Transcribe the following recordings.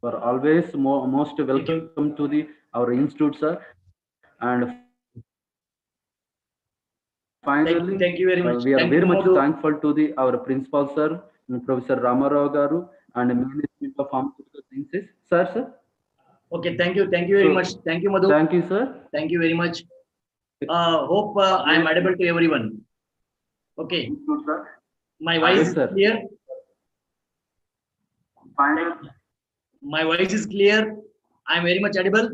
for always most Thank you. welcome to the our institute, sir. And finally, Thank you very we much. are very Thank you, much Madhu. thankful to the our principal, sir, Professor Ramarao Garu, and Management of Pharmaceutical Sciences. Sir. Okay, thank you very much. So, Thank you, Madhu. thank you, sir. Thank you very much. Hope I am Yes, audible to everyone. Okay, sir. my And voice yes, is sir. clear. Finally, My voice is clear. I am very much audible.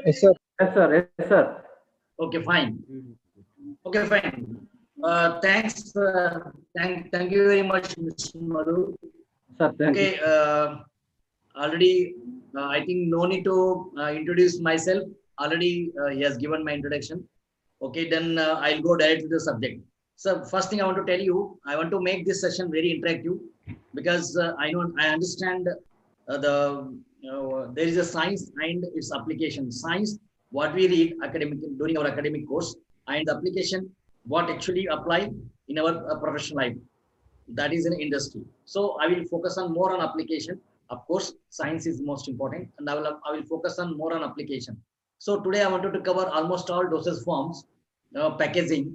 Yes, sir. yes, sir. Yes, sir. Okay, fine. Okay, fine. Thanks. Thank you very much, Mr. Madhu. Sir, thank you. Okay, already I think no need to introduce myself. Already he has given my introduction. Okay, then I'll go direct to the subject. So first thing I want to tell you, I want to make this session very interactive because I understand there is a science and its application. Science, what we read academic during our academic course, and the application, what actually apply in our professional life. That is in industry. So I will focus on more on application. Of course, science is most important, and I will focus on more on application. So today I wanted to cover almost all dosage forms, packaging,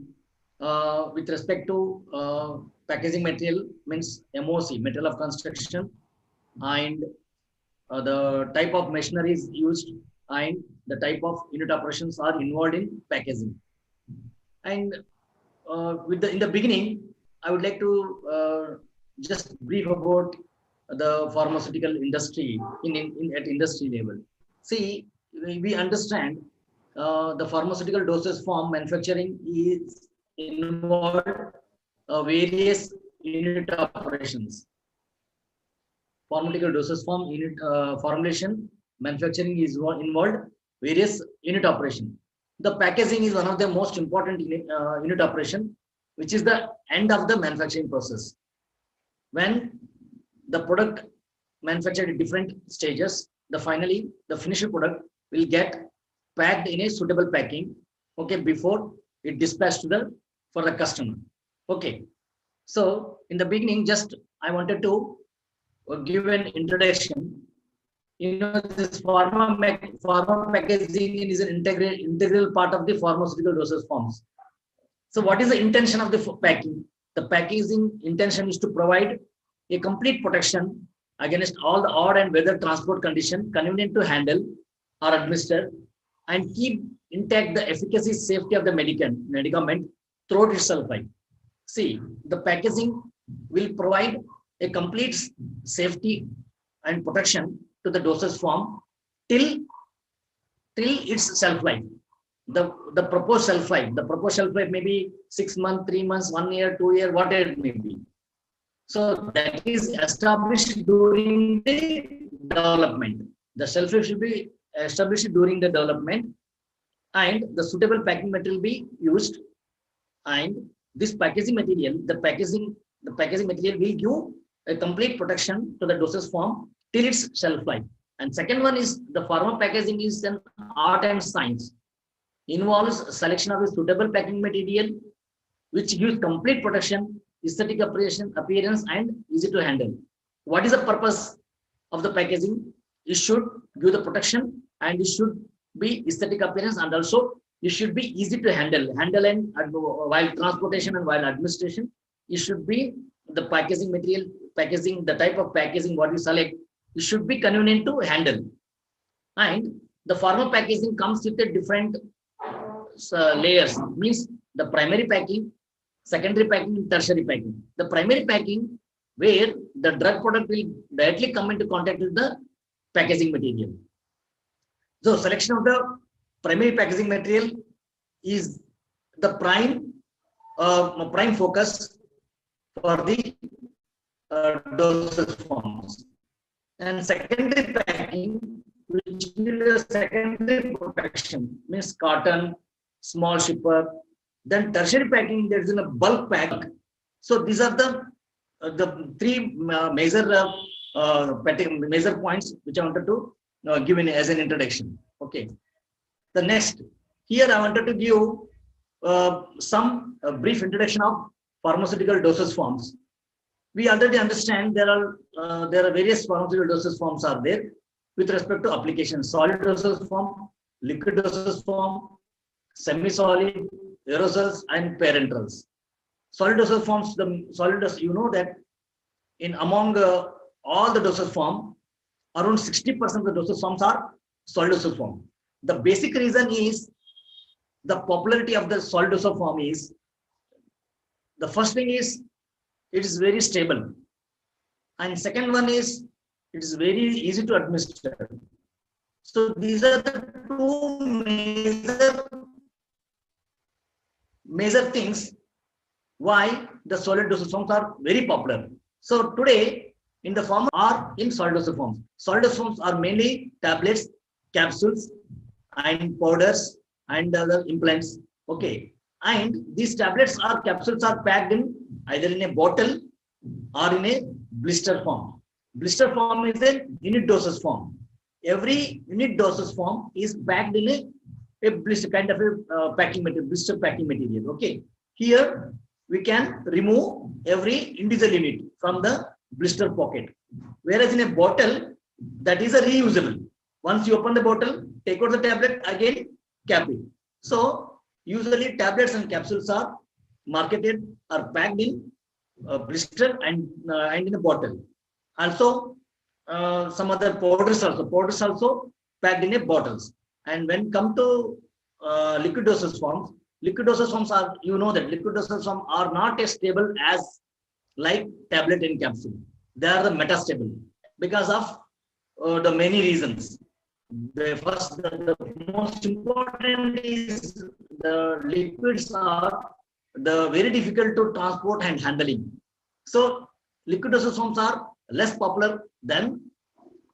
with respect to packaging material means MOC, material of construction, and the type of machineries used and the type of unit operations are involved in packaging. And in the beginning, I would like to just brief about the pharmaceutical industry at industry level. See, we understand the pharmaceutical dosage form manufacturing is involved various unit operations. Pharmaceutical dosage form unit formulation manufacturing is involved various unit operation. The packaging is one of the most important unit operation, which is the end of the manufacturing process. When the product manufactured at different stages, finally the finished product will get packed in a suitable packing, okay, before it dispatched to the for the customer. Okay, so in the beginning, just I wanted to give an introduction. This pharma packaging is an integral part of the pharmaceutical dosage forms. So what is the intention of the packing? The packaging intention is to provide a complete protection against all the odd and weather transport condition convenient to handle or administer, and keep intact the efficacy safety of the medicament throughout its shelf life. See, the packaging will provide a complete safety and protection to the dosage form till its shelf life. The proposed shelf life. The proposed shelf life may be 6 months, 3 months, 1 year, 2 year, whatever it may be. So that is established during the development. The shelf life should be established during the development, and the suitable packing material be used. And this packaging material, the packaging material will give a complete protection to the dosage form till its shelf life. And second one is the pharma packaging is an art and science. Involves selection of a suitable packing material which gives complete protection, aesthetic appearance, and easy to handle. What is the purpose of the packaging? It should give the protection, and it should be aesthetic appearance, and also it should be easy to handle. And while transportation and while administration, it should be the packaging material, the type of packaging what you select, it should be convenient to handle. And the pharma packaging comes with a different layers, means the primary packing, secondary packing, tertiary packing. The primary packing, where the drug product will directly come into contact with the packaging material. So selection of the primary packaging material is the prime focus for the dosage forms. And secondary packing, which gives a secondary protection, means cotton, small shipper. Then tertiary packing, there is a bulk pack. So these are the three major points which I wanted to give in as an introduction. Okay. The next, here I wanted to give some brief introduction of pharmaceutical dosage forms. we already understand there are various pharmaceutical dosage forms are there with respect to application: solid dosage form, liquid dosage form, semi-solid, aerosols, and parenterals. Solid dosage forms, the solid dose, you know that in among all the dosage form, around 60% of the dosage forms are solid dosage form. The basic reason is the popularity of the solid dosage form is, the first thing is it is very stable, and second one is it is very easy to administer. So these are the two major things why the solid dosage forms are very popular. So today in the form are in solid dosage forms. Solid dosage forms are mainly tablets, capsules, and powders and other implants. Okay, and these tablets or capsules are packed in either in a bottle or in a blister form. Blister form is a unit dosage form. Every unit dosage form is packed in a blister kind of a packing material, blister packing material. Okay, here we can remove every individual unit from the blister pocket, whereas in a bottle that is a reusable. Once you open the bottle, take out the tablet, again cap it. So usually tablets and capsules are marketed or packed in blister and in a bottle. Also some other powders also packed in a bottles. And when come to liquid dosage forms are, you know that liquid dosage forms are not as stable as like tablet and capsule. They are the metastable because of the many reasons. The most important is the liquids are the very difficult to transport and handling. So liquid dosage forms are less popular than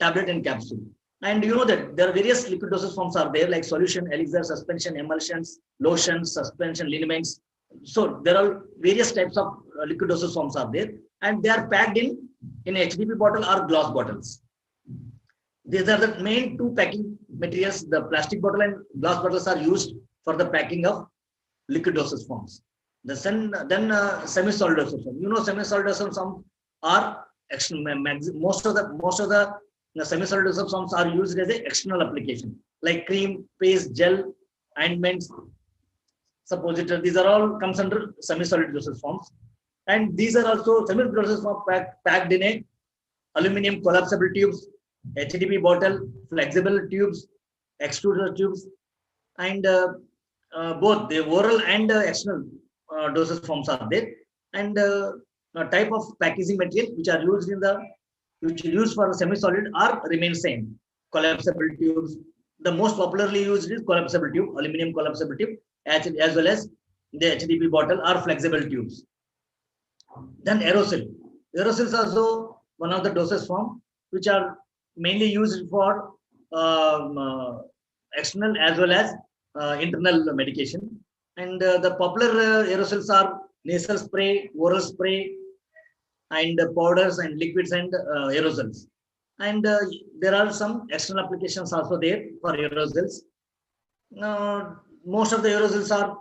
tablet and capsule. And you know that there are various liquid dosage forms are there, like solution, elixir, suspension, emulsions, lotions, suspension, liniments. So there are various types of liquid dosage forms are there, and they are packed in HDP bottle or glass bottles. These are the main two packing materials. The plastic bottle and glass bottles are used for the packing of liquid dosage forms. Then semi-solid dosage form. You know, semi-solid dosage forms are most of the semi-solid dosage forms are used as an external application, like cream, paste, gel, ointments, suppositor. These are all comes under semi-solid dosage forms, and these are also semi-solid dosage forms packed in a aluminum collapsible tubes, HDP bottle, flexible tubes, extruder tubes, and both the oral and external dosage forms are there. And type of packaging material which are used for semi-solid are remain same. Collapsible tubes. The most popularly used is collapsible tube, aluminum collapsible tube, as well as the HDP bottle or flexible tubes. Then aerosol. Aerosols also one of the dosage form which are mainly used for external as well as internal medication. And the popular aerosols are nasal spray, oral spray, and powders and liquids and aerosols. And there are some external applications also there for aerosols. Most of the aerosols are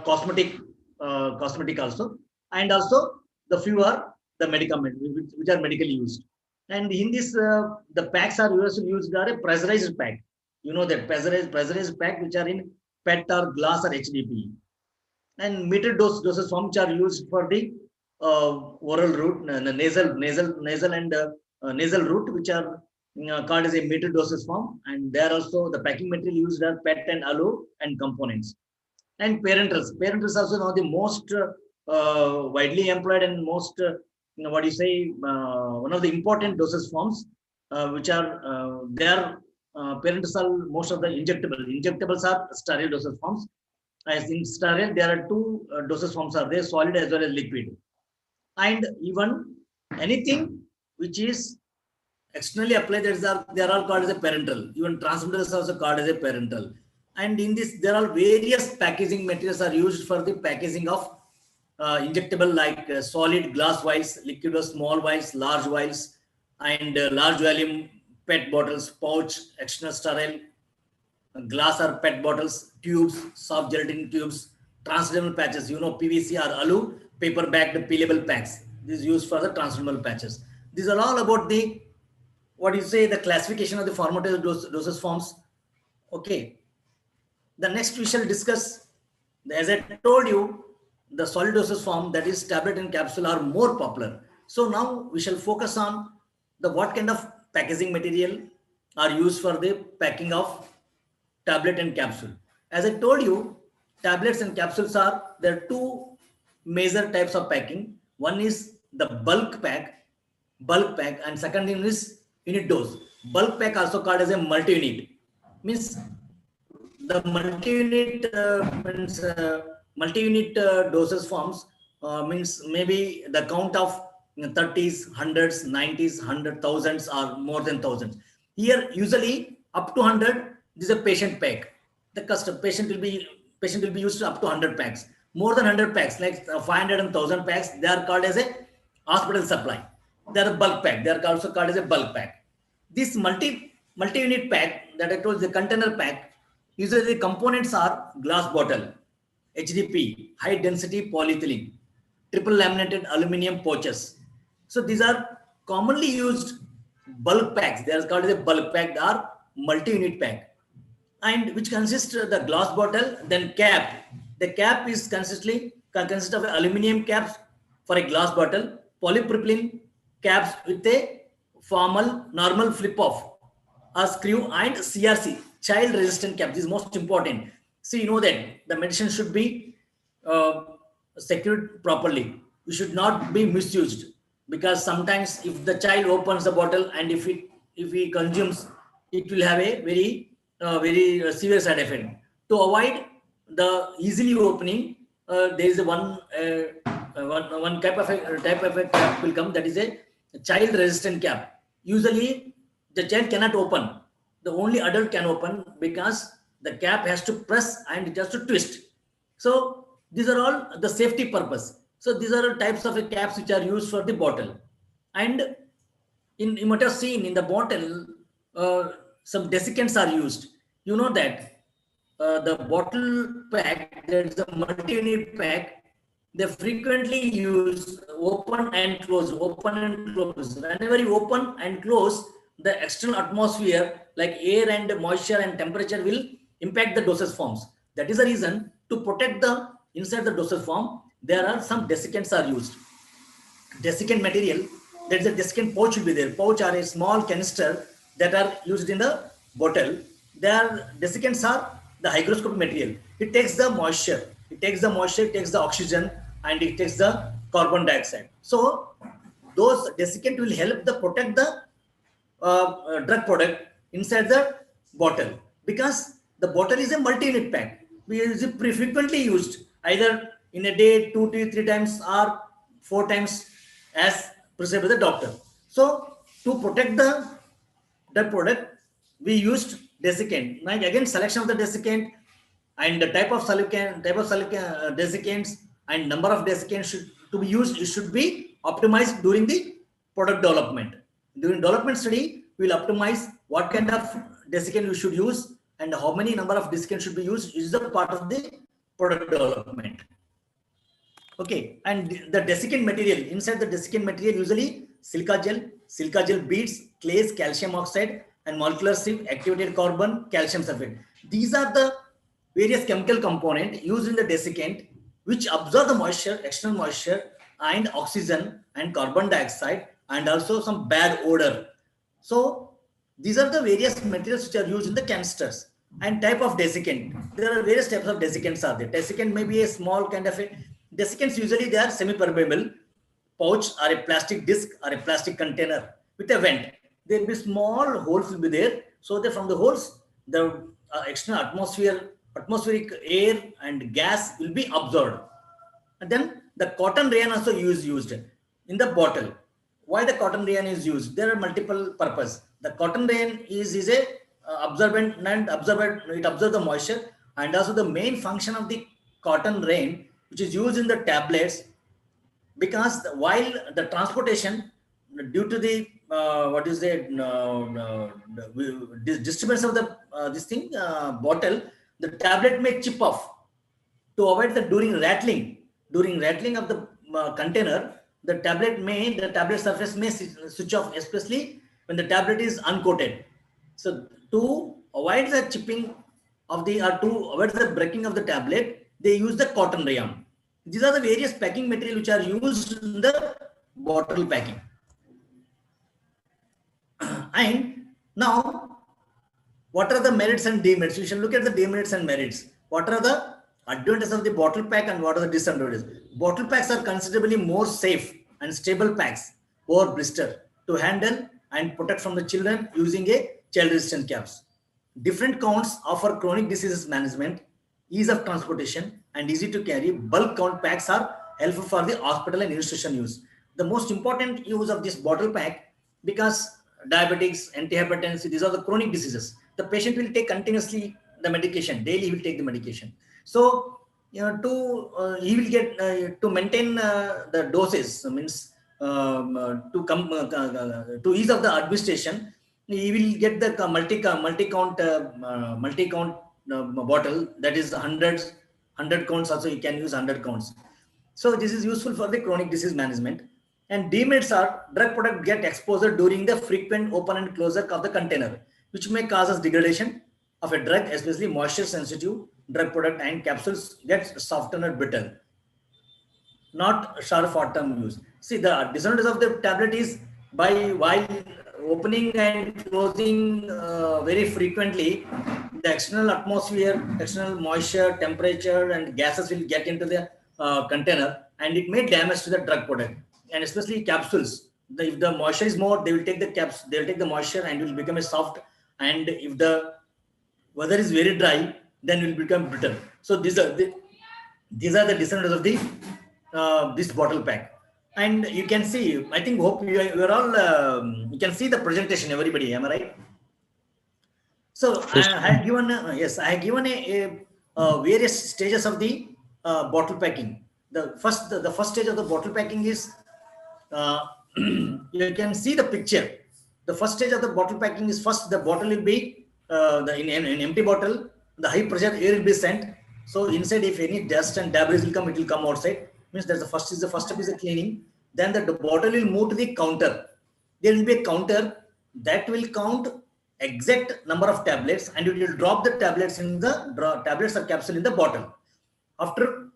cosmetic also, and also the few are the medicament which are medically used. And in this, the packs are used are a pressurized pack. You know that pressurized pack which are in PET or glass or HDP. And metered dosage forms which are used for the oral route, nasal and nasal route, which are called as a metered dosage form. And there also the packing material used are PET and alu and components. And parenterals. Parenterals also now the most widely employed and most one of the important dosage forms, which are there. Parenterals are most of the injectables are sterile dosage forms. As in sterile, there are two dosage forms are there, solid as well as liquid. And even anything which is externally applied, they are all called as a parenteral. Even transmitters are also called as a parenteral. And in this, there are various packaging materials are used for the packaging of injectable, like solid glass vials, liquid or small vials, large vials, and large volume PET bottles, pouch, external sterile, glass or PET bottles, tubes, soft gelatin tubes, transdermal patches, PVC or alu, paper bagged peelable packs. This is used for the transdermal patches. These are all about the, what you say, the classification of the pharmaceutical dosage forms. Okay. The next we shall discuss, as I told you, the solid dosage form, that is tablet and capsule, are more popular. So now we shall focus on the what kind of packaging material are used for the packing of tablet and capsule. As I told you, tablets and capsules there are two major types of packing. One is the bulk pack, and second one is unit dose. Bulk pack, also called as a multi-unit, means the multi-unit doses forms, means maybe the count of 30s, hundreds, 90s, 100,000s, or more than thousands. Here usually up to 100, this is a patient pack. The custom patient will be used to up to 100 packs. More than 100 packs, like 500 and 1000 packs, they are called as a hospital supply. They are a bulk pack. They are also called as a bulk pack. This multi-unit pack that I told, the container pack, usually the components are glass bottle, HDP, high density polyethylene, triple laminated aluminum pouches. So these are commonly used bulk packs. They are called as a bulk pack or multi-unit pack, and which consists of the glass bottle, then cap. The cap is consists of aluminum caps for a glass bottle, polypropylene caps with a normal flip off, a screw, and CRC, child resistant cap. This is most important. So you know that the medicine should be uh, secured properly. You should not be misused, because sometimes if the child opens the bottle and if he consumes, it will have a very severe side effect. To avoid the easily opening, there is one type of a cap will come, that is a child resistant cap. Usually the child cannot open, the only adult can open, because the cap has to press and it has to twist. So these are all the safety purpose. So these are types of caps which are used for the bottle. And you might have seen in the bottle, some desiccants are used. You know that the bottle pack, there is a multi-unit pack, they frequently use open and close, open and close. Whenever you open and close, the external atmosphere like air and moisture and temperature will impact the dosage forms. That is the reason, to protect the inside the dosage form, there are some desiccants are used. Desiccant material, there is a desiccant pouch will be there. Pouch are a small canister that are used in the bottle. Their desiccants are the hygroscopic material. It takes the moisture, it takes the oxygen, and it takes the carbon dioxide. So those desiccant will help the protect the drug product inside the bottle, because the bottle is a multi-unit pack. We use it frequently used, either in a day 2 to 3 times or 4 times as prescribed by the doctor. So to protect the product, we used desiccant. Now again, selection of the desiccant and the type of desiccants and number of desiccants to be used, it should be optimized during the product development. During development study, we will optimize what kind of desiccant you should use and how many number of desiccants should be used. Is the part of the product development. Okay, and the desiccant material, inside the desiccant material, usually silica gel beads, clays, calcium oxide, and molecular sieve, activated carbon, calcium sulfate. These are the various chemical components used in the desiccant, which absorb the moisture, external moisture, and oxygen and carbon dioxide, and also some bad odor. So these are the various materials which are used in the canisters. And type of desiccant, there are various types of desiccants are there. Desiccant may be a small kind of a desiccants. Usually they are semi-permeable pouch or a plastic disc or a plastic container with a vent. There will be small holes will be there, so that from the holes the external atmospheric air and gas will be absorbed. And then the cotton rayon also used in the bottle. Why the cotton rayon is used? There are multiple purpose. The cotton rayon is a absorbent and it absorbs the moisture, and also the main function of the cotton rayon, which is used in the tablets, because while the transportation, due to the disturbance of the bottle, the tablet may chip off. To avoid that, during rattling of the container, the tablet surface may switch off, especially when the tablet is uncoated. So to avoid the chipping of the, or to avoid the breaking of the tablet, they use the cotton rayon. These are the various packing material which are used in the bottle packing. And now, what are the merits and demerits? We shall look at the demerits and merits. What are the advantages of the bottle pack and what are the disadvantages? Bottle packs are considerably more safe and stable packs over blister to handle and protect from the children using a child resistant caps. Different counts offer chronic diseases management, ease of transportation, and easy to carry. Bulk count packs are helpful for the hospital and institution use. The most important use of this bottle pack, because diabetics, antihypertension, these are the chronic diseases. The patient will take continuously the medication, daily he will take the medication. So, he will get to maintain the doses, means to ease of the administration, he will get the multi-count bottle, that is 100 counts also, he can use 100 counts. So this is useful for the chronic disease management. And demerits are drug product get exposure during the frequent open and closure of the container, which may cause us degradation of a drug, especially moisture sensitive drug product, and capsules get softened or brittle. Not sharp short-term use. See, the disadvantage of the tablet is while opening and closing very frequently, the external atmosphere, external moisture, temperature, and gases will get into the container, and it may damage to the drug product, and especially capsules. If the moisture is more, they will take the caps, they will take the moisture and it will become a soft. And if the weather is very dry, then it will become brittle. So these are the disadvantages of the this bottle pack. And you can see, I think, hope you are all you can see the presentation, everybody, am I right? So Yes. I had given I had given a various stages of the bottle packing. The first stage of the bottle packing is you can see the picture. The first stage of the bottle packing is, first the bottle will be in an empty bottle, the high pressure air will be sent. So inside, if any dust and debris will come, it will come outside. Means that's the first step is the cleaning. Then the bottle will move to the counter. There will be a counter that will count exact number of tablets, and it will drop the tablets in the tablets or capsule in the bottle. After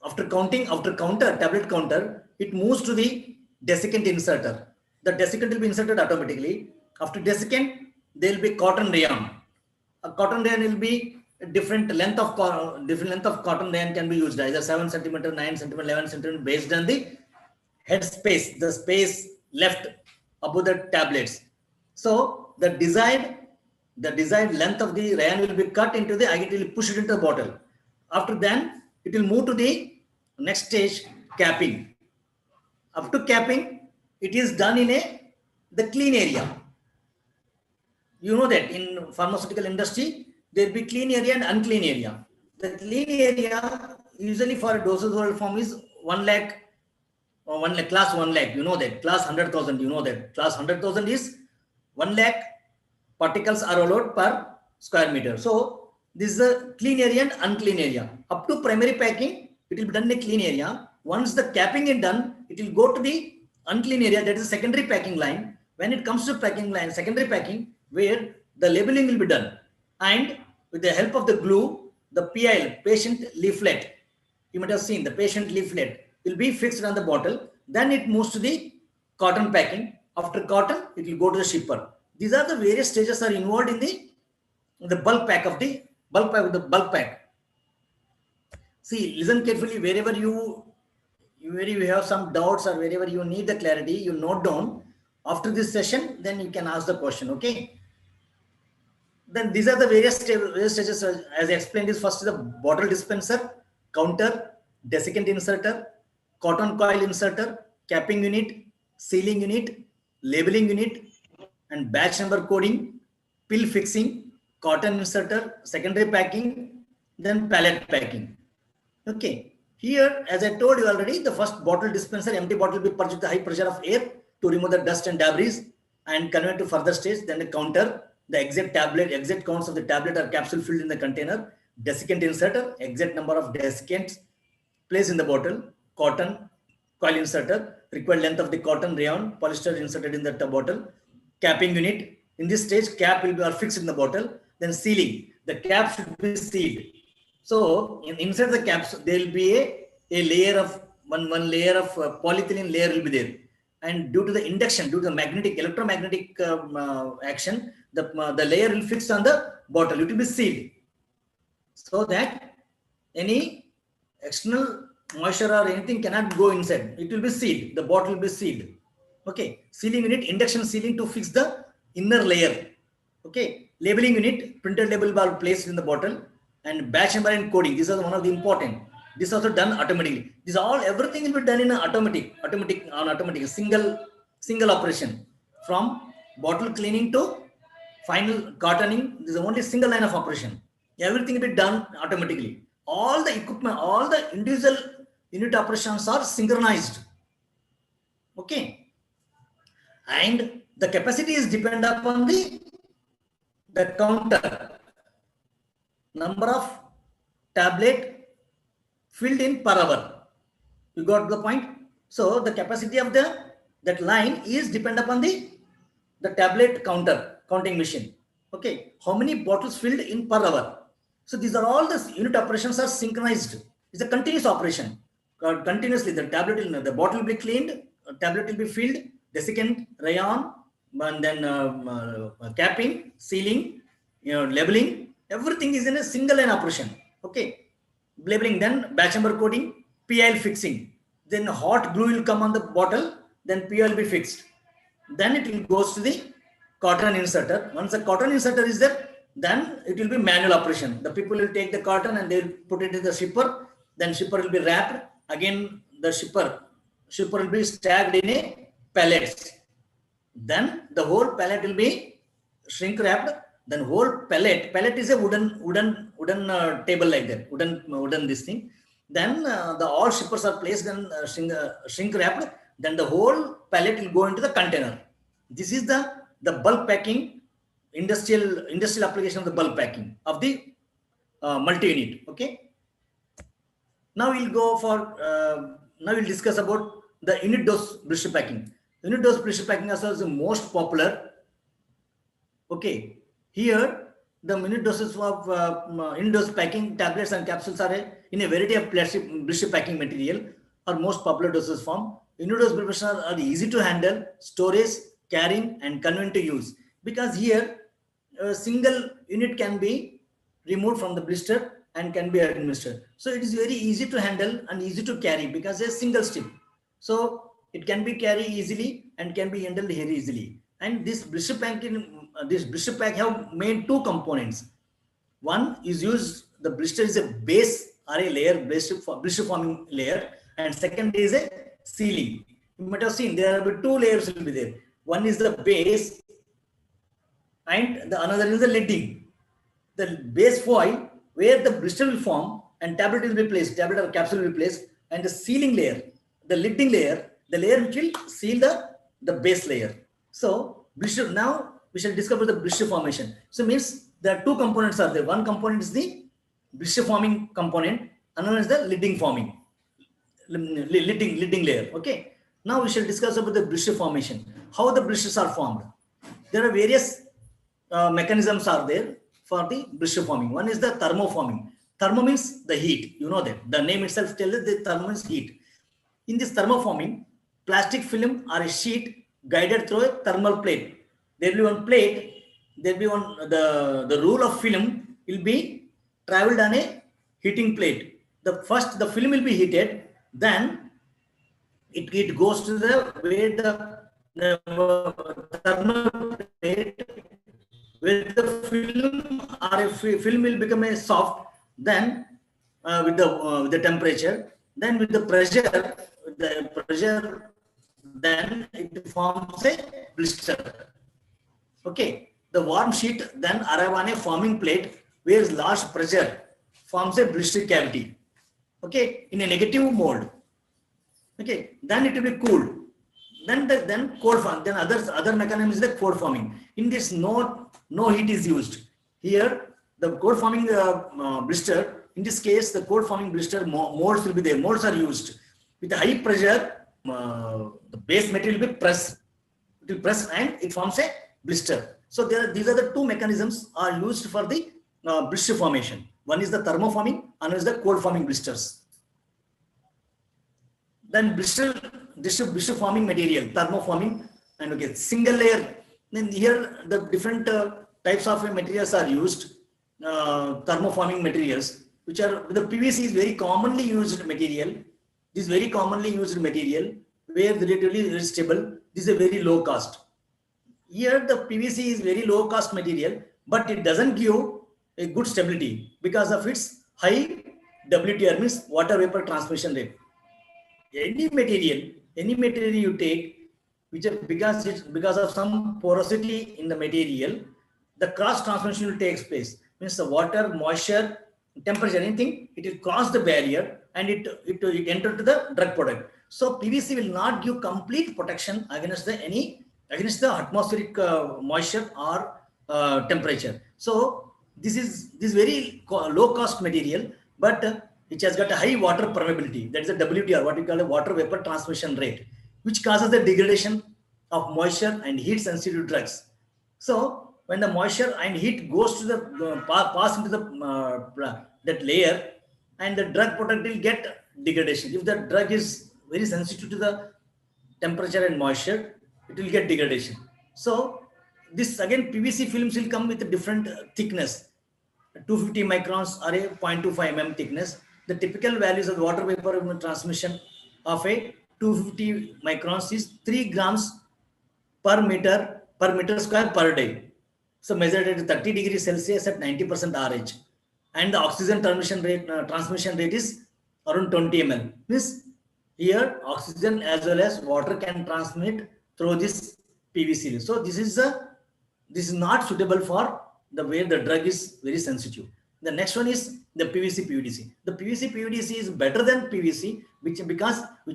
tablet counter, it moves to the desiccant inserter. The desiccant will be inserted automatically. After desiccant, there will be cotton rayon. A cotton rayon will be different length of cotton rayon can be used, either 7 centimeter, 9 centimeter, 11 centimeter, based on the head space, the space left above the tablets. So the desired length of the rayon will be cut into the, it will push it into the bottle. After then, it will move to the next stage, capping. Up to capping, it is done in the clean area. You know that in pharmaceutical industry, there will be clean area and unclean area. The clean area usually for a dosage oral form is 1 lakh or 1 lakh, class 1 lakh. You know that. Class 100,000. You know that. Class 100,000 is 1 lakh particles are allowed per square meter. So this is a clean area and unclean area. Up to primary packing, it will be done in a clean area. Once the capping is done, it will go to the unclean area, that is secondary packing line. When it comes to packing line, secondary packing, where the labeling will be done, and with the help of the glue, the PIL, patient leaflet, you might have seen the patient leaflet will be fixed on the bottle. Then it moves to the cotton packing. After cotton, it will go to the shipper. These are the various stages are involved in the bulk pack of the bulk pack. See, listen carefully. Wherever you have some doubts or wherever you need the clarity, you note down. After this session, then you can ask the question. Okay. Then these are the various stages, as I explained. Is first is the bottle dispenser, counter, desiccant inserter, cotton coil inserter, capping unit, sealing unit, labeling unit, and batch number coding, pill fixing, cotton inserter, secondary packing, then pallet packing. Okay. Here, as I told you already, the first bottle dispenser, empty bottle will be purged with the high pressure of air to remove the dust and debris and convert to further stage. Then the counter, the exact counts of the tablet or capsule filled in the container, desiccant inserter, exact number of desiccants placed in the bottle, cotton, coil inserter, required length of the cotton rayon, polyester inserted in the bottle, capping unit. In this stage, cap will be fixed in the bottle. Then sealing. The cap should be sealed. So inside the caps, there will be a layer of one layer of polyethylene layer will be there. And due to the induction, due to the electromagnetic action, the layer will fix on the bottle. It will be sealed, so that any external moisture or anything cannot go inside. It will be sealed. The bottle will be sealed. Okay. Sealing unit, induction sealing to fix the inner layer. Okay. Labeling unit, printed label are placed in the bottle, and batch number and coding. These are one of the important. This is also done automatically. This everything will be done in an automatic, single operation, from bottle cleaning to final cartoning. This is only single line of operation. Everything will be done automatically. All the equipment, all the individual unit operations are synchronized. Okay. And the capacity is dependent upon the counter. Number of tablet filled in per hour. You got the point? So the capacity of that line is dependent upon the tablet counting machine. Okay. How many bottles filled in per hour? So these are all the unit operations are synchronized. It's a continuous operation. Continuously, the bottle will be cleaned, tablet will be filled, desiccant, rayon, and then capping, sealing, labeling. Everything is in a single line operation. Okay. Labeling, then batch number coding, PIL fixing. Then hot glue will come on the bottle, then PIL will be fixed. Then it will goes to the cotton inserter. Once the cotton inserter is there, then it will be manual operation. The people will take the cotton and they will put it in the shipper. Then shipper will be wrapped. Again, the shipper will be stacked in a pallets. Then the whole pallet will be shrink wrapped. Then whole pallet is a wooden table like that, wooden this thing. Then all shippers are placed and shrink wrapped. Then the whole pallet will go into the container. This is the bulk packing, industrial application of the bulk packing of the multi-unit. Okay. Now we'll go for now we'll discuss about the unit dose blister packing. Unit dose blister packing also is the most popular. Okay. Here, the unit doses of unit dose packing tablets and capsules are in a variety of plastic blister packing material are most popular dosage form. Unit dose blisters are easy to handle, storage, carrying, and convenient to use, because here a single unit can be removed from the blister and can be administered. So it is very easy to handle and easy to carry because it's a single strip. So it can be carried easily and can be handled very easily. And this blister pack have main two components. One is the blister is a base or a layer, blister forming layer, and second is a sealing. You might have seen there will be two layers will be there. One is the base and the another is the lidding. The base foil where the blister will form and tablet will be placed, tablet or capsule will be placed, and the sealing layer, the lidding layer, the layer which will seal the base layer. So blister, now we shall discover the blister formation. So means there are two components are there. One component is the blister forming component, another is the lidding layer. Okay. Now we shall discuss about the blister formation. How the blisters are formed. There are various mechanisms are there for the blister forming. One is the thermoforming. Thermo means the heat. You know that. The name itself tells us the thermo means heat. In this thermoforming, plastic film or a sheet guided through a thermal plate. There will be one plate. There will be one, the roll of film will be traveled on a heating plate. First the film will be heated, then it goes to where the thermal plate, where the film will become a soft, then with the temperature, then with the pressure, then it forms a blister. Okay, the warm sheet then arrive on a forming plate where large pressure forms a blister cavity. Okay, in a negative mode. Okay, then it will be cooled. Then cold form. Then other mechanism is the cold forming. In this, no heat is used. Here, the cold forming blister. In this case, the cold forming blister molds will be there. Molds are used with high pressure. the base material will be pressed. It will press and it forms a blister. So these are the two mechanisms are used for the blister formation. One is the thermoforming, another is the cold forming blisters. Then blister forming material, thermoforming, and okay, single layer. Then here the different types of materials are used. Thermoforming materials, which are the PVC is very commonly used material. This is very commonly used material where relatively stable. This is a very low cost. Here the PVC is very low cost material, but it doesn't give a good stability because of its high WTR, means water vapor transmission rate. Any material you take, which are, because of some porosity in the material, the cross transmission will take place. Means the water, moisture, temperature, anything, it will cross the barrier and it enter to the drug product. So PVC will not give complete protection against the atmospheric moisture or temperature. So this is very low cost material, but which has got a high water permeability. That is a WTR, what we call a water vapor transmission rate, which causes the degradation of moisture and heat sensitive drugs. So when the moisture and heat goes to the pass into the that layer, and the drug product will get degradation. If the drug is very sensitive to the temperature and moisture, it will get degradation. So this again PVC films will come with a different thickness, 250 microns or a 0.25 mm thickness. The typical values of water vapor transmission of a 250 microns is 3 grams per meter square per day. So measured at 30 degrees Celsius at 90% RH, and the oxygen transmission rate is around 20 ml. Means here oxygen as well as water can transmit through this PVC. So this is not suitable for the way the drug is very sensitive. The next one is the PVC PVDC. The PVC PVDC is better than PVC, which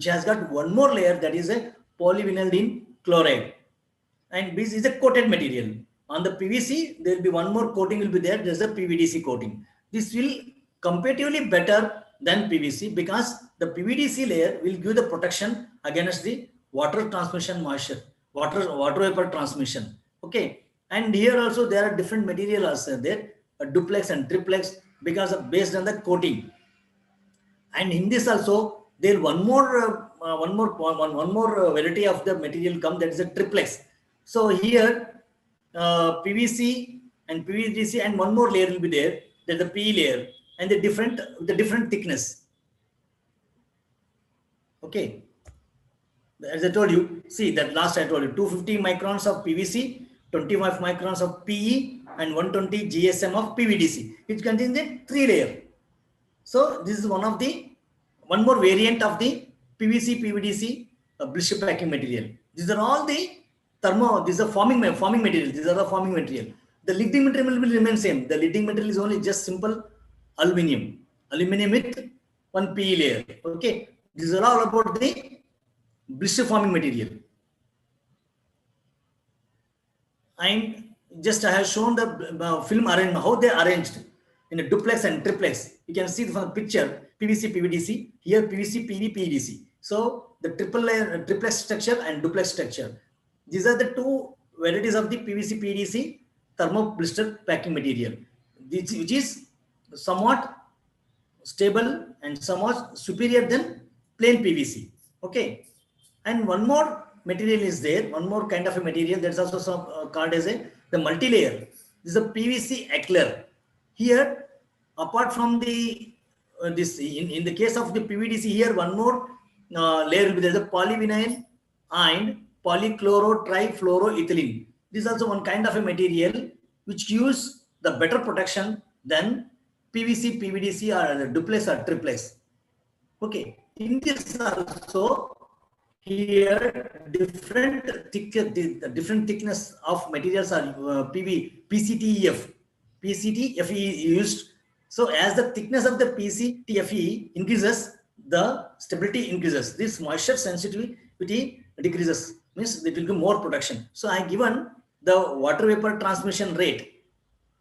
has got one more layer, that is a polyvinylidene chloride, and this is a coated material. On the PVC, there will be one more coating will be there. There's a PVDC coating. This will comparatively better than PVC because the PVDC layer will give the protection against the water transmission moisture, water vapor transmission. Okay. And here also there are different materials there, a duplex and triplex, because based on the coating. And in this also there one more variety of the material come, that is a triplex. So here PVC and PVDC and one more layer will be there. There's the PE layer and the different thickness. Okay. As I told you, see that last I told you 250 microns of PVC, 25 microns of PE, and 120 GSM of PVDC. It contains a 3 layer. So this is one more variant of the PVC PVDC blister packing material. These are all the these are forming material. These are the forming material. The lidding material will remain same. The lidding material is only just simple aluminum with one PE layer. Okay, these are all about the blister forming material. And just I have shown the film arrangement, how they are arranged in a duplex and triplex. You can see from the picture PVC PVDC, here PVC PV PVDC. So the triplex structure and duplex structure. These are the two varieties of the PVC PVDC thermo blister packing material, which is somewhat stable and somewhat superior than plain PVC. Okay. And one more material is there, one more kind of a material that's also called as the multi-layer. This is a PVC eclair. Here, apart from the this in the case of the PVDC, here one more layer will be there, the polyvinyl and polychlorotrifluoroethylene. This is also one kind of a material which gives the better protection than PVC, PVDC or the duplex or triplex. Okay, in this also here different thickness of materials are PCTF is used. So as the thickness of the PCTFE increases, the stability increases. This moisture sensitivity decreases, means it will give more protection. So I given the water vapor transmission rate,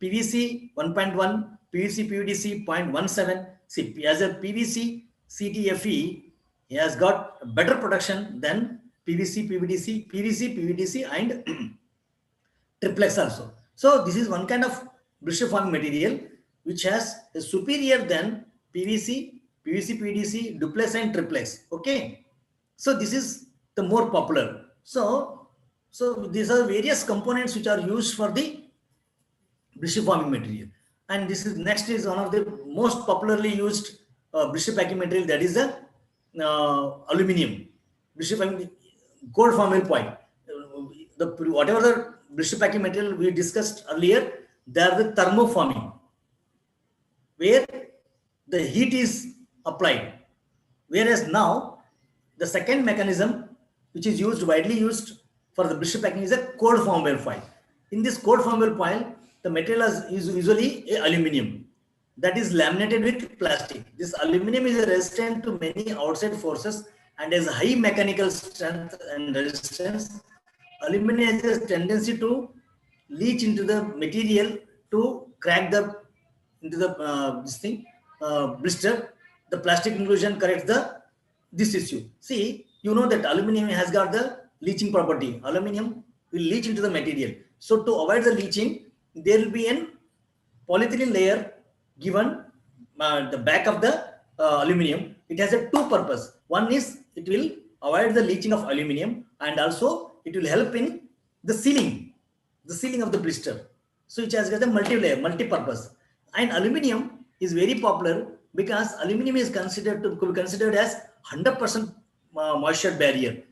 PVC 1.1, PVC PVDC 0.17. See, as a PVC CTFE, He has got better production than PVC, PVDC, and triplex also. So this is one kind of blister forming material which has a superior than PVC, PVDC, duplex and triplex. Okay. So this is the more popular. So these are various components which are used for the blister forming material. And this is next is one of the most popularly used blister packing material, that is the aluminum blister forming cold formable foil. The whatever the blister packing material we discussed earlier, they are the thermoforming, where the heat is applied. Whereas now the second mechanism which is used widely used for the blister packing is a cold formable foil. In this cold formable foil, the material is usually a aluminum that is laminated with plastic. This aluminum is resistant to many outside forces and has high mechanical strength and resistance. Aluminum has a tendency to leach into the material to crack the into the blister. The plastic inclusion corrects this issue. See, you know that aluminum has got the leaching property. Aluminum will leach into the material. So to avoid the leaching, there will be an polyethylene layer given the back of the aluminum. It has a two purpose. One is it will avoid the leaching of aluminum, and also it will help in the sealing of the blister. So it has got a multi-layer, multi-purpose. And aluminum is very popular because aluminum is considered as 100% moisture barrier.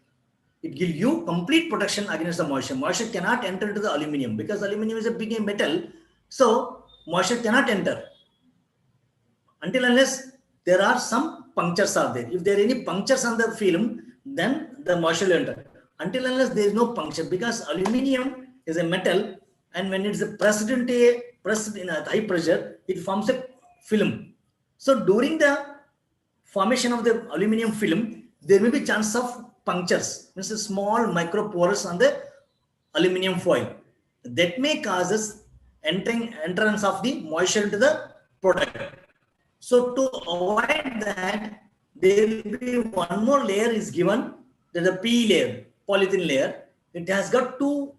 It gives you complete protection against the moisture. Moisture cannot enter into the aluminum because aluminum is a big metal. So moisture cannot enter until unless there are some punctures are there. If there are any punctures on the film, then the moisture will enter. Until unless there is no puncture, because aluminum is a metal, and when it's pressed in a high pressure, it forms a film. So during the formation of the aluminum film, there may be chance of punctures, means a small micropores on the aluminum foil that may causes entrance of the moisture into the product. So to avoid that, there will be one more layer is given, that the PE layer, polyethylene layer. It has got two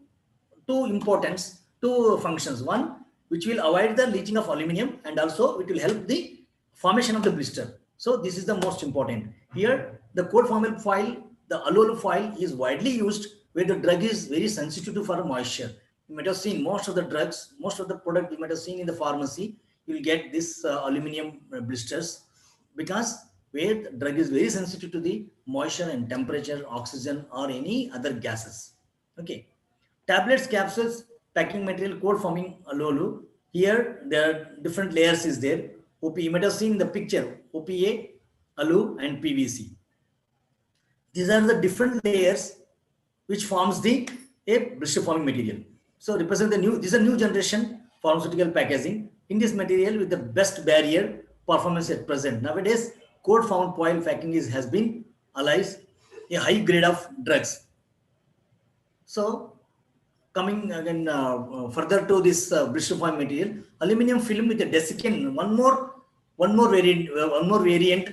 functions. One, which will avoid the leaching of aluminum, and also it will help the formation of the blister. So this is the most important. Here, the cold formable foil, the aluminum foil is widely used where the drug is very sensitive for moisture. You might have seen most of the drugs, most of the product you might have seen in the pharmacy, you will get this aluminum blisters, because where the drug is very sensitive to the moisture and temperature, oxygen, or any other gases. Okay. Tablets, capsules, packing material, cold forming alu. Here there are different layers is there. OPA, you might have seen the picture, OPA, alu, and PVC. These are the different layers which forms a blister forming material. So represent this is a new generation pharmaceutical packaging. In this material with the best barrier performance at present. Nowadays, cold formed foil packing has been allies a high grade of drugs. So coming again further to this blister forming material, aluminum film with a desiccant. One more variant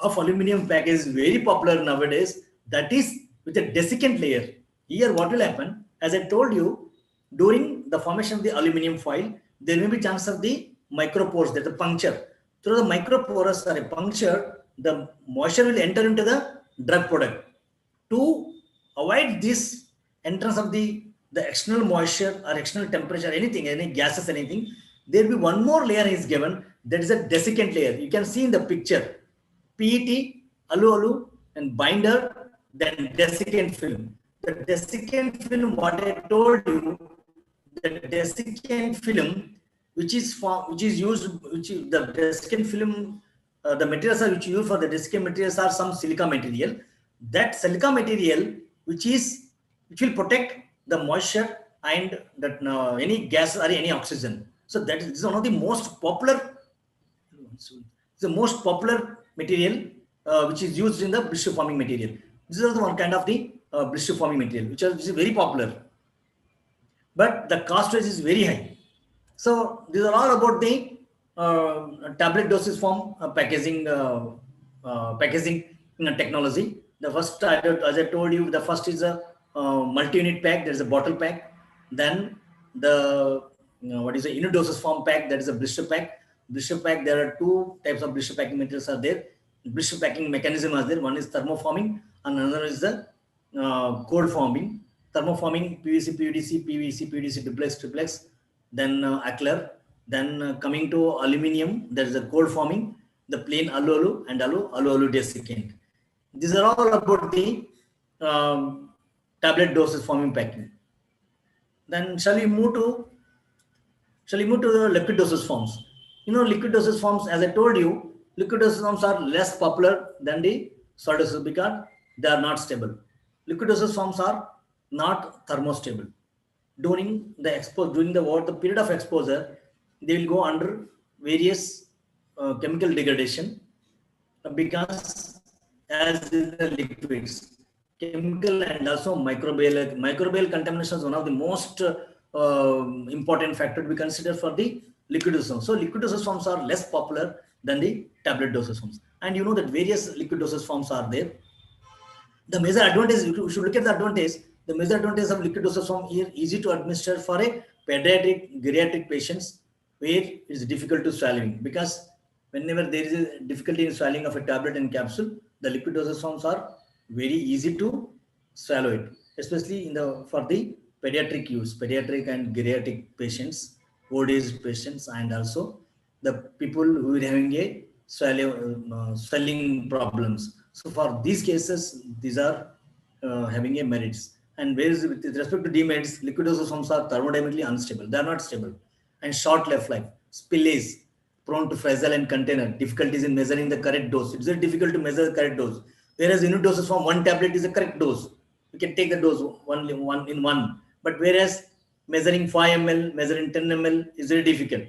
of aluminum package is very popular nowadays. That is with a desiccant layer. Here, what will happen? As I told you, during the formation of the aluminum foil, there may be chance of the micropores, that the puncture. Through the micropores or a puncture, the moisture will enter into the drug product. To avoid this entrance of the external moisture or external temperature, anything, any gases, anything, there will be one more layer is given, that is a desiccant layer. You can see in the picture, PET, alu, and binder, then desiccant film. The desiccant film, what I told you, the desiccant film, the desiccant film, the materials which you use for the desiccant materials are some silica material. That silica material, which will protect the moisture and that any gas or any oxygen. So that is one of the most popular. The most popular material which is used in the blister forming material. This is also one kind of the blister forming material which is very popular, but the cost is very high. So these are all about the tablet dosage form packaging technology. The first, as I told you, the first is a multi-unit pack. There is a bottle pack. Then the what is a unit dosage form pack? That is a blister pack. Blister pack. There are two types of blister packing materials are there. Blister packing mechanism is there. One is thermoforming, and another is the cold forming. Thermoforming PVC, PVDC, PVC, PVDC duplex, triplex. Then acrylic. Then coming to aluminium, there is a cold forming, the plain alu and alu desiccant. These are all about the tablet dosage forming packing. Then shall we move to the liquid dosage forms? Liquid dosage forms, as I told you, liquid dosage forms are less popular than the solid dosage because they are not stable. Liquid dosage forms are not thermostable. During the period of exposure, they will go under various chemical degradation because as in the liquids, chemical and also microbial contamination is one of the most important factor to be considered for the liquid dosage. So liquid dosage forms are less popular than the tablet dosage forms, and you know that various liquid dosage forms are there. The major advantage, you should look at the advantage. The major advantage of liquid dosage form here, easy to administer for a pediatric, geriatric patients where it is difficult to swallowing, because whenever there is a difficulty in swallowing of a tablet and capsule, the liquid dosage forms are very easy to swallow it, especially for the pediatric use, pediatric and geriatric patients, old age patients, and also the people who are having a swelling problems. So for these cases, these are having a merits. And whereas with respect to demerits, liquid dosage forms are thermodynamically unstable. They are not stable and short left life, spillage, prone to fragile and container, difficulties in measuring the correct dose. It's very difficult to measure the correct dose. Whereas unit dosage form, one tablet is the correct dose. You can take the dose one in one. But whereas measuring 5 ml, measuring 10 ml is very difficult.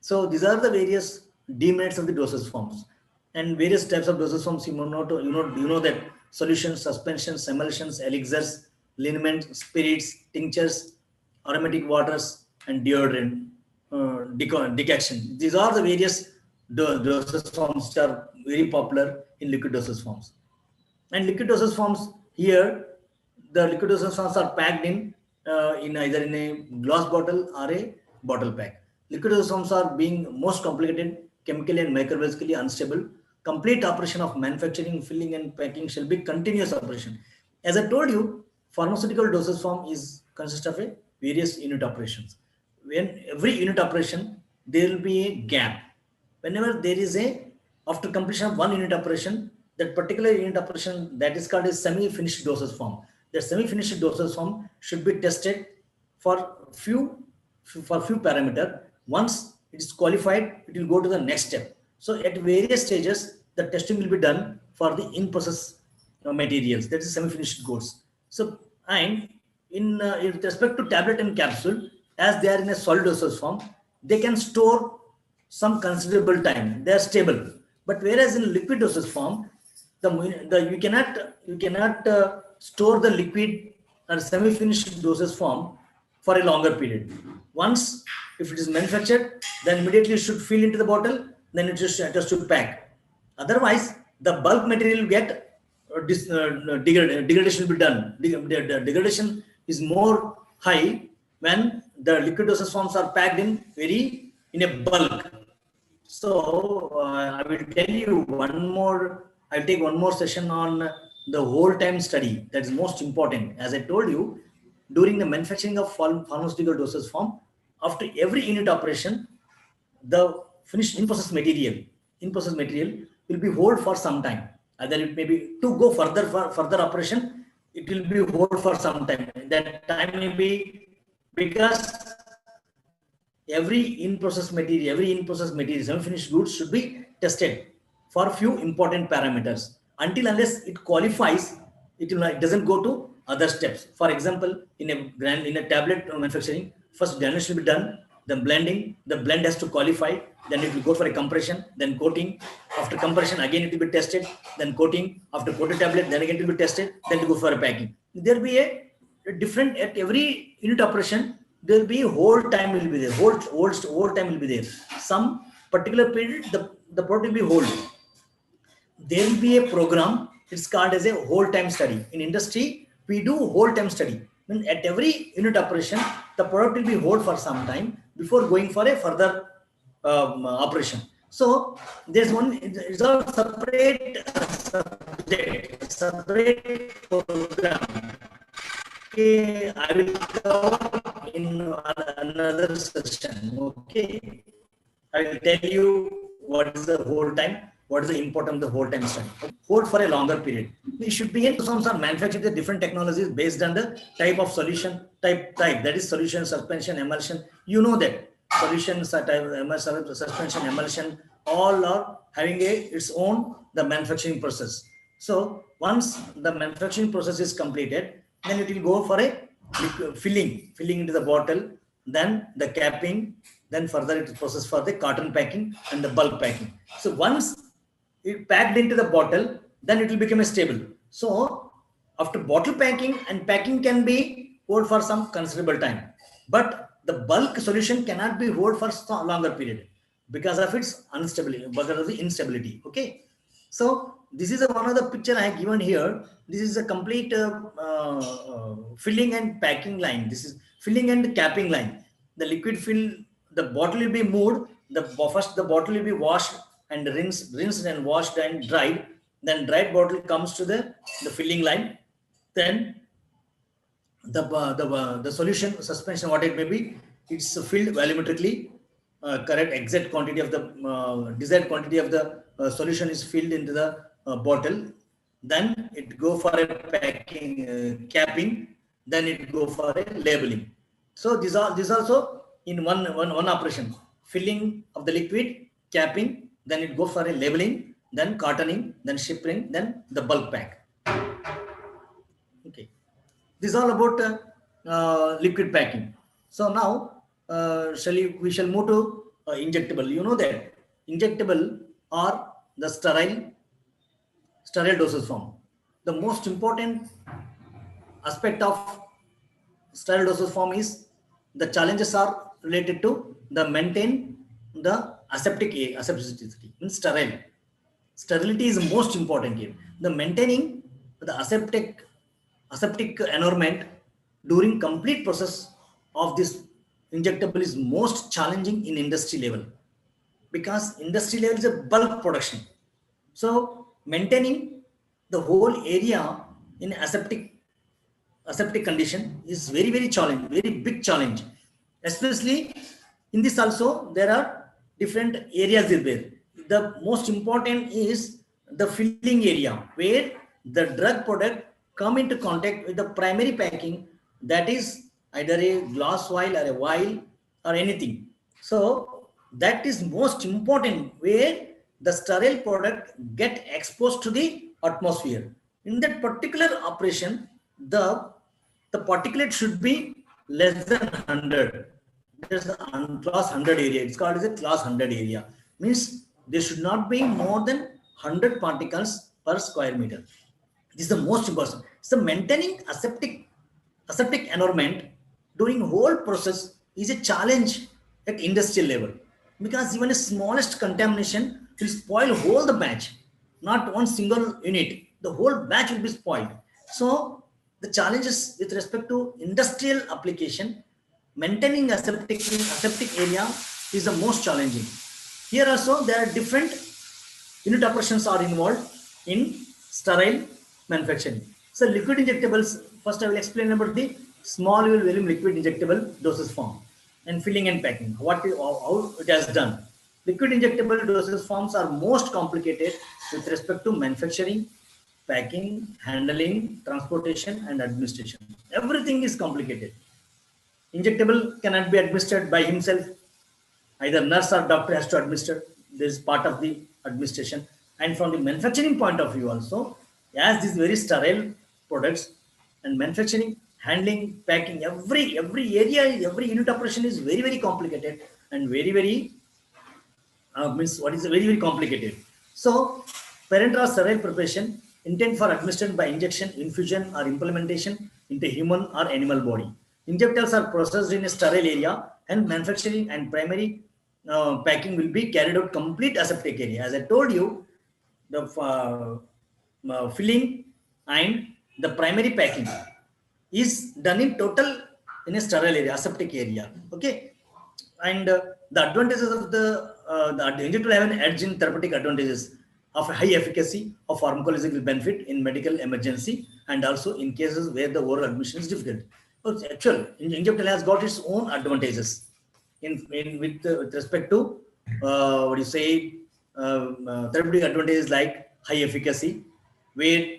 So these are the various demerits of the dosage forms, and various types of dosage forms. You know that solutions, suspensions, emulsions, elixirs, liniment, spirits, tinctures, aromatic waters, and deodorant decoction. These are the various dosage forms which are very popular in liquid dosage forms. And liquid dosage forms here, the liquid dosage forms are packed in either in a glass bottle or a bottle pack. Liquid dosage forms are being most complicated, chemically and microbiologically unstable. Complete operation of manufacturing, filling, and packing shall be continuous operation. As I told you, pharmaceutical dosage form consists of a various unit operations. When every unit operation, there will be a gap. Whenever there is after completion of one unit operation, that particular unit operation, that is called a semi-finished dosage form. The semi-finished dosage form should be tested for few parameters. Once it is qualified, it will go to the next step. So at various stages, the testing will be done for the in-process materials. That is semi-finished goods. So, and in with respect to tablet and capsule, as they are in a solid dosage form, they can store some considerable time. They are stable. But whereas in liquid dosage form, you cannot store the liquid or semi-finished dosage form for a longer period. Once, if it is manufactured, then immediately it should fill into the bottle, then it just has to pack. Otherwise, the bulk material will get degradation will be done. The degradation is more high when the liquid dosage forms are packed in a bulk. So I will tell you I'll take one more session on the whole time study. That is most important. As I told you, during the manufacturing of pharmaceutical dosage form, after every unit operation, the finished in-process material will be hold for some time. Either it may be to go further operation, it will be hold for some time. That time may be because every in-process material, semi-finished goods should be tested for few important parameters. Unless it qualifies, it doesn't go to other steps. For example, in a tablet manufacturing, first granulation will be done, then blending. The blend has to qualify, then it will go for a compression, then coating. After compression, again it will be tested, then coating. After coated tablet, then again it will be tested, then to go for a packing. There will be a different at every unit operation. There will be whole time will be there. Whole time will be there. Some particular period, the product will be whole. there will be a program. It's called as a whole time study. In industry, we do whole time study. When at every unit operation, the product will be hold for some time before going for a further operation. So there's one, it's all separate subject, separate program. Okay, I will cover in another session. Okay, I will tell you what is the whole time, what is the importance of the whole time study. Hold for a longer period. We should be in some manufactured the different technologies based on the type of solution, type that is solution, suspension, emulsion. You know that solutions, suspension, emulsion, all are having its own the manufacturing process. So once the manufacturing process is completed, then it will go for a filling into the bottle, then the capping, then further it is processed for the carton packing and the bulk packing. So once it packed into the bottle, then it will become a stable. So after bottle packing and packing can be hold for some considerable time, but the bulk solution cannot be hold for longer period because of its instability, because of the instability. Okay. So this is one of the picture I have given here. This is a complete filling and packing line. This is filling and capping line. The liquid fill, the bottle will be moved. First the bottle will be washed and rinsed and washed and dried. Then dried bottle comes to the filling line. Then the solution suspension, what it may be, it's filled volumetrically. Correct exact quantity of the desired quantity of the solution is filled into the bottle. Then it go for a packing, capping. Then it go for a labeling. So this also in one operation: filling of the liquid, capping. Then it go for a labeling, then cartoning, then shipping, then the bulk pack. Okay. This is all about liquid packing. So now, we shall move to injectable. You know that injectable are the sterile dosage form. The most important aspect of sterile dosage form is the challenges are related to the maintain the asepticity, means sterile. Sterility is most important here. The maintaining the aseptic environment during complete process of this injectable is most challenging in industry level, because industry level is a bulk production. So maintaining the whole area in aseptic condition is very challenge, very big challenge. Especially in this also there are different areas there. The most important is the filling area, where the drug product come into contact with the primary packing, that is either a glass vial or a vial or anything. So that is most important, where the sterile product get exposed to the atmosphere. In that particular operation, the particulate should be less than 100. There's a class 100 area. It's called as a class 100 area. Means there should not be more than 100 particles per square meter. This is the most important. So maintaining aseptic environment during whole process is a challenge at industrial level, because even a smallest contamination will spoil whole the batch, not one single unit. The whole batch will be spoiled. So the challenges with respect to industrial application, maintaining aseptic area is the most challenging. Here also there are different unit operations are involved in sterile manufacturing. So liquid injectables, first I will explain about the small volume liquid injectable dosage form and filling and packing, how it has done. Liquid injectable dosage forms are most complicated with respect to manufacturing, packing, handling, transportation and administration. Everything is complicated. Injectable cannot be administered by himself. Either nurse or doctor has to administer. This is part of the administration. And from the manufacturing point of view also, as these very sterile products and manufacturing, handling, packing, every area, every unit operation is very complicated and very very complicated. So parenteral sterile preparation intent for administration by injection, infusion or implementation into human or animal body. Injectables are processed in a sterile area, and manufacturing and primary packing will be carried out complete aseptic area. As I told you, the filling and the primary packing is done in total in a sterile area, aseptic area. Okay, and the advantages of the injector have an edge in therapeutic advantages of high efficacy of pharmacological benefit in medical emergency and also in cases where the oral admission is difficult. So actually, injector has got its own advantages with respect to what you say therapeutic advantages like high efficacy, where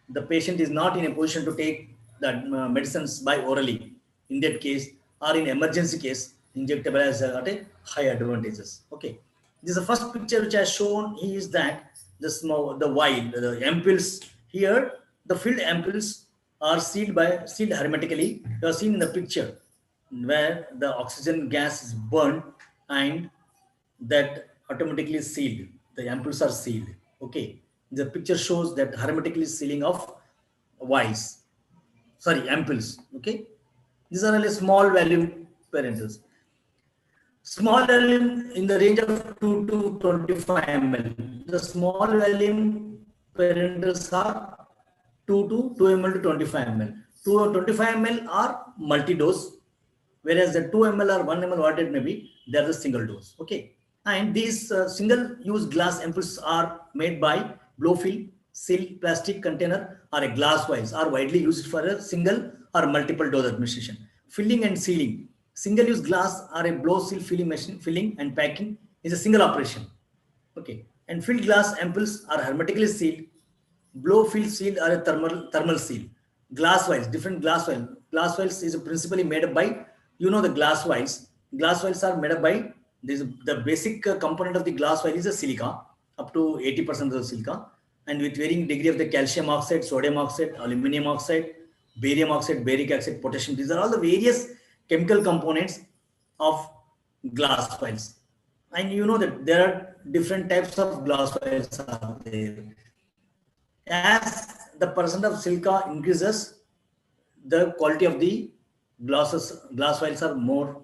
the patient is not in a position to take the medicines by orally. In that case, or in emergency case, injectable has got a high advantages. Okay, this is the first picture which I have shown is that the small, the vial, the ampoules here, the filled ampoules are sealed hermetically. You are seen in the picture where the oxygen gas is burned and that automatically sealed. The ampoules are sealed. Okay, the picture shows that hermetically sealing of vials. Sorry, ampoules. Okay, these are only small volume parenteres. Small volume in the range of 2 to 25 ml. The small volume parenteres are 2 to 2 ml to 25 ml. 2 or 25 ml are multi-dose, whereas the 2 ml or 1 ml, what it may be, they are the single dose. Okay, and these single-use glass ampoules are made by blow-fill, seal plastic container or a glass vials are widely used for a single or multiple dose administration. Filling and sealing. Single-use glass or a blow-seal filling machine, filling and packing is a single operation. Okay, and filled glass ampoules are hermetically sealed. Blow fill seal or a thermal seal. Glass vials, different glass vials. Glass vials is principally made up by, you know, the glass vials. Glass vials are made up by this. The basic component of the glass vial is a silica, up to 80% of the silica, and with varying degree of the calcium oxide, sodium oxide, aluminum oxide, barium oxide, baric acid, potassium. These are all the various chemical components of glass vials. And you know that there are different types of glass vials are there. As the percent of silica increases, the quality of the glass vials are more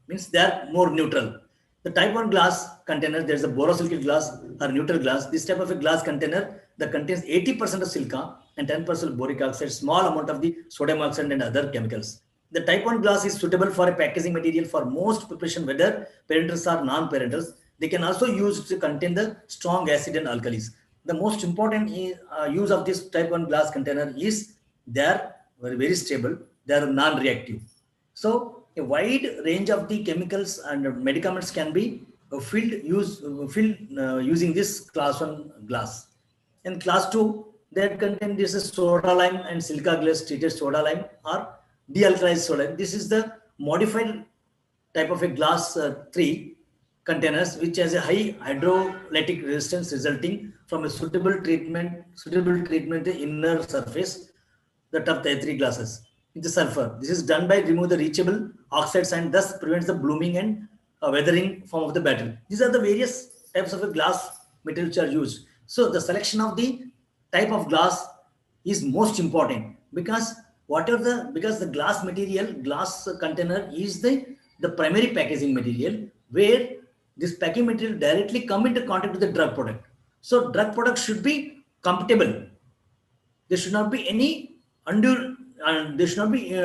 means they are more neutral. The type 1 glass container, there is a borosilicate glass or neutral glass. This type of a glass container that contains 80% of silica and 10% boric oxide, small amount of the sodium oxide and other chemicals. The type 1 glass is suitable for a packaging material for most preparation, whether parenterals or non-parenterals. They can also use to contain the strong acid and alkalis. The most important use of this type 1 glass container is they are very stable, they are non-reactive. So a wide range of the chemicals and medicaments can be filled using this class 1 glass. In class 2, that contain this is soda lime and silica glass treated soda lime or dealkalized soda. This is the modified type of a glass 3 containers which has a high hydrolytic resistance resulting from a suitable treatment the inner surface that of the 3 glasses with the sulfur. This is done by remove the reachable oxides and thus prevents the blooming and weathering form of the battery. These are the various types of a glass materials which are used. So the selection of the type of glass is most important because because the glass material, glass container is the primary packaging material where this packing material directly come into contact with the drug product. So drug product should be compatible. There should not be any undue, there should not be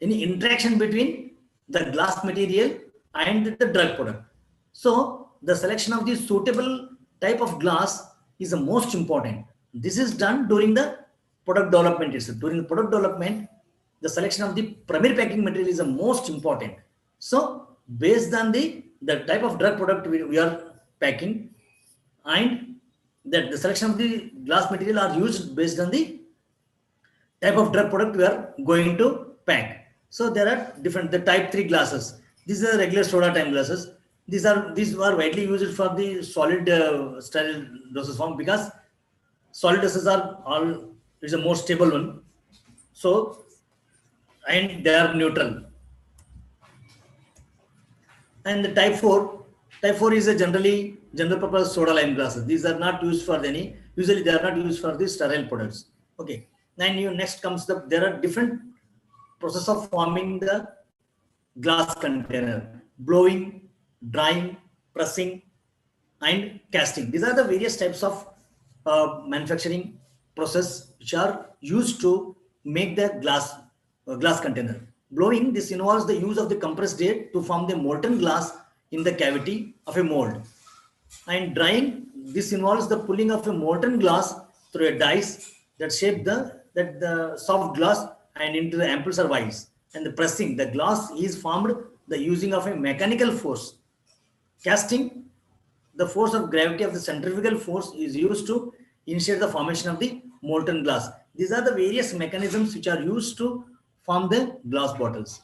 any interaction between the glass material and the drug product. So the selection of the suitable type of glass is the most important. This is done during the product development itself. During the product development, the selection of the primary packing material is the most important. So based on the type of drug product we are packing and that the selection of the glass material are used based on the type of drug product we are going to pack. So there are different, the type 3 glasses. These are regular soda time glasses. These are widely used for the solid sterile dosage form because solid doses are all is a more stable one. So and they are neutral. And the type 4 is a general purpose soda lime glasses. These are not used for any, usually they are not used for the sterile products. Okay. Then next comes there are different process of forming the glass container: blowing, drying, pressing, and casting. These are the various types of manufacturing process which are used to make the glass container. Blowing, this involves the use of the compressed air to form the molten glass in the cavity of a mold. And drying, this involves the pulling of a molten glass through a dice that shape the soft glass and into the ampoules or vials. And the pressing, the glass is formed the using of a mechanical force. Casting, the force of gravity of the centrifugal force is used to initiate the formation of the molten glass. These are the various mechanisms which are used to form the glass bottles.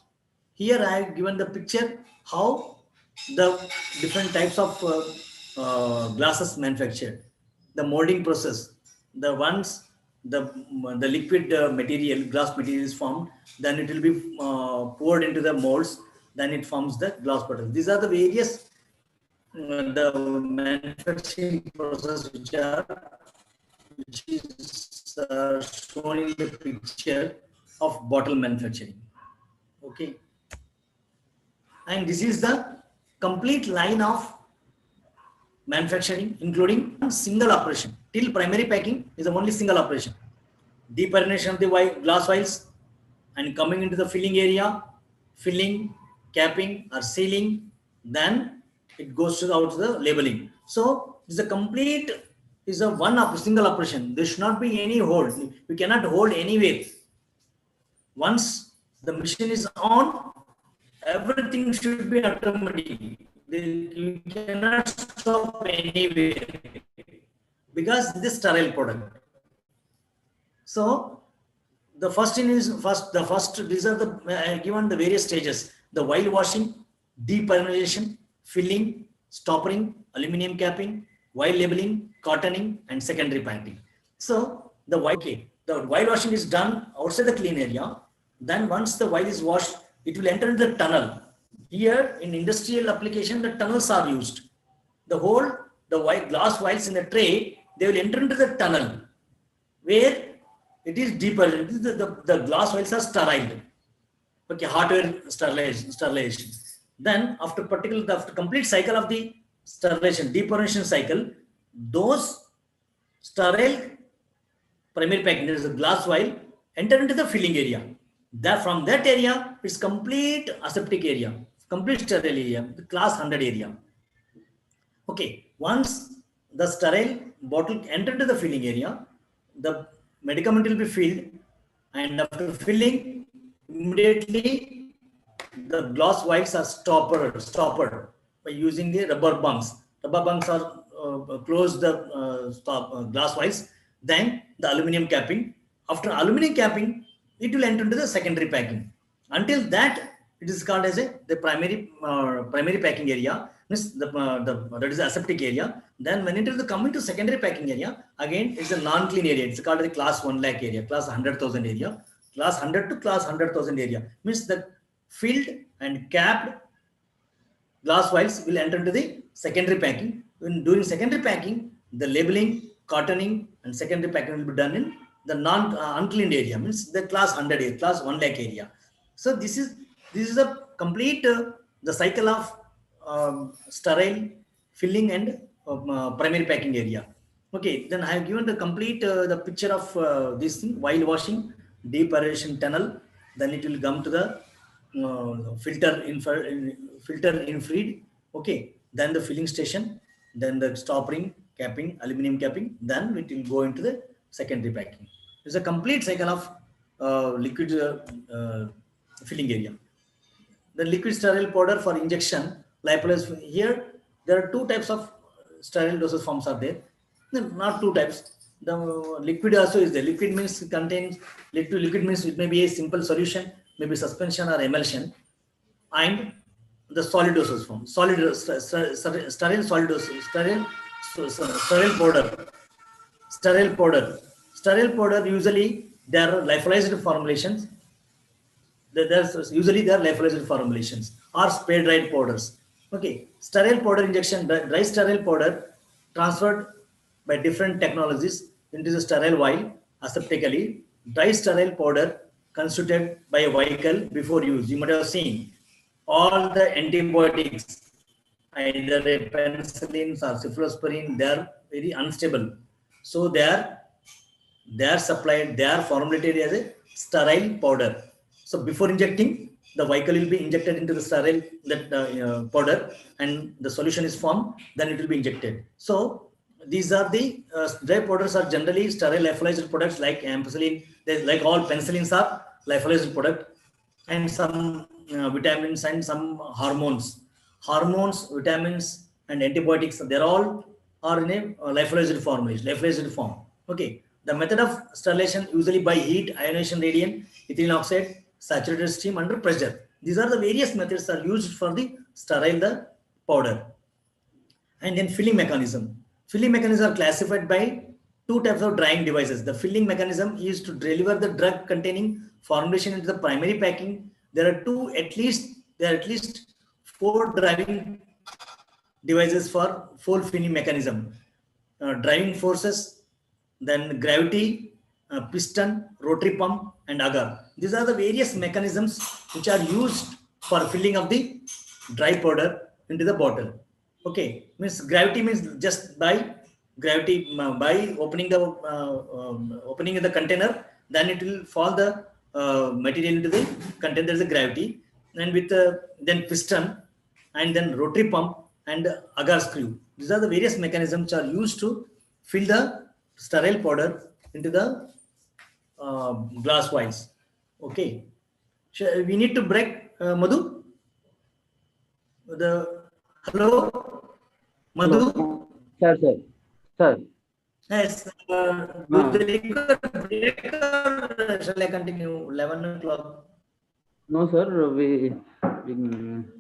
Here I have given the picture how the different types of glasses manufactured. The molding process, the ones the liquid material, glass material is formed, then it will be poured into the molds, then it forms the glass bottle. These are the various the manufacturing process which is shown in the picture of bottle manufacturing. Okay, and this is the complete line of manufacturing, including single operation. Till primary packing is the only single operation. Deperenation of the glass vials and coming into the filling area, filling, capping or sealing, then it goes out to the labeling. So it's a complete is a single operation. There should not be any hold. We cannot hold anywhere. Once the machine is on, everything should be automatic. You cannot stop anywhere because this is sterile product. So the first thing is these are the given the various stages: the vial washing, deperenization, filling, stoppering, aluminum capping, vial labeling, cartoning, and secondary packing. So the vial washing is done outside the clean area. Then once the vial is washed, it will enter the tunnel. Here in industrial application, the tunnels are used. The glass vials in the tray, they will enter into the tunnel where it is deeper. The glass vials are sterile. Okay, hardware sterilization. Then after complete cycle of the sterilization, deperenization cycle, those sterile primary packing, there is a glass vial, enter into the filling area. From that area, it's complete aseptic area, complete sterile area, the class 100 area. Okay, once the sterile bottle enter into the filling area, the medicament will be filled, and after filling, immediately the glass vials are stopped by using the rubber bungs. Rubber bungs are close the glass vials. Then the aluminum capping. After aluminum capping, it will enter into the secondary packing. Until that, it is called as the primary packing area. Means that is the aseptic area. Then when it is coming to secondary packing area, again it's a non-clean area. It's called the class 1 lakh area, class 100,000 area, class 100 to class 100,000 area. Means the filled and capped glass vials will enter into the secondary packing. When doing secondary packing, the labeling, cartoning, and secondary packing will be done in the uncleaned area. Means the class 100 area, class 1 lakh area. So this is a complete the cycle of sterile, filling, and primary packing area. Okay, then I have given the complete the picture of this thing: vial washing, deperenization tunnel. Then it will come to the filter infrared. Okay, then the filling station, then the stopping, capping, aluminum capping. Then it will go into the secondary packing. It's a complete cycle of liquid filling area. The liquid sterile powder for injection, lyophilized. Here there are two types of sterile dosage forms are there. No, not two types. The liquid also is there. Liquid means contains liquid means it may be a simple solution, maybe suspension or emulsion, and the solid dosage form. Sterile solid dosage, sterile powder. Sterile powder usually there are lyophilized formulations. Usually there are lyophilized formulations or spray dried powders. Okay, sterile powder injection, dry sterile powder transferred by different technologies into the sterile vial aseptically. Dry sterile powder constituted by a vehicle before use. You might have seen all the antibiotics either a penicillins or cephalosporin, they are very unstable. So they are supplied, they are formulated as a sterile powder. So before injecting, the vehicle will be injected into the sterile powder, and the solution is formed, then it will be injected. So these are the dry powders are generally sterile lyophilized products like ampicillin, like all penicillins are lyophilized product, and some vitamins and some hormones. Hormones, vitamins, and antibiotics, they're all are in a lyophilized form. Okay. The method of sterilization usually by heat, ionization radiant, ethylene oxide, saturated steam under pressure. These are the various methods are used for the sterile the powder. And then filling mechanism. Filling mechanism are classified by two types of drying devices. The filling mechanism is to deliver the drug containing formulation into the primary packing. There are at least four driving devices for full filling mechanism. Driving forces, then gravity, piston, rotary pump, and agar. These are the various mechanisms which are used for filling of the dry powder into the bottle. Okay, means gravity means just by gravity by opening the container, then it will fall the material into the container. There is a gravity, and with then piston, and then rotary pump and agar screw. These are the various mechanisms which are used to fill the sterile powder into the glass vials. Okay, we need to break, Madhu. Hello, Madhu. Hello. Sir. Yes. Do they require break or shall I continue? 11 o'clock. No, sir. We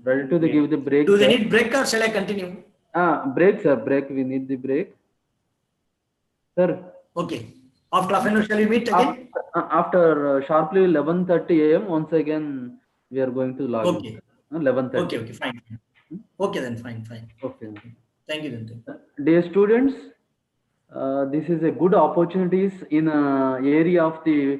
ready to give the break. Do they need break or shall I continue? Break, sir. Break. We need the break, sir. Okay. After half an hour, shall we meet again? After sharply 11:30 a.m. Once again, we are going to log in. 11:30. Okay, fine. Okay, then fine. Okay. Thank you, then. Dear students, this is a good opportunities in area of the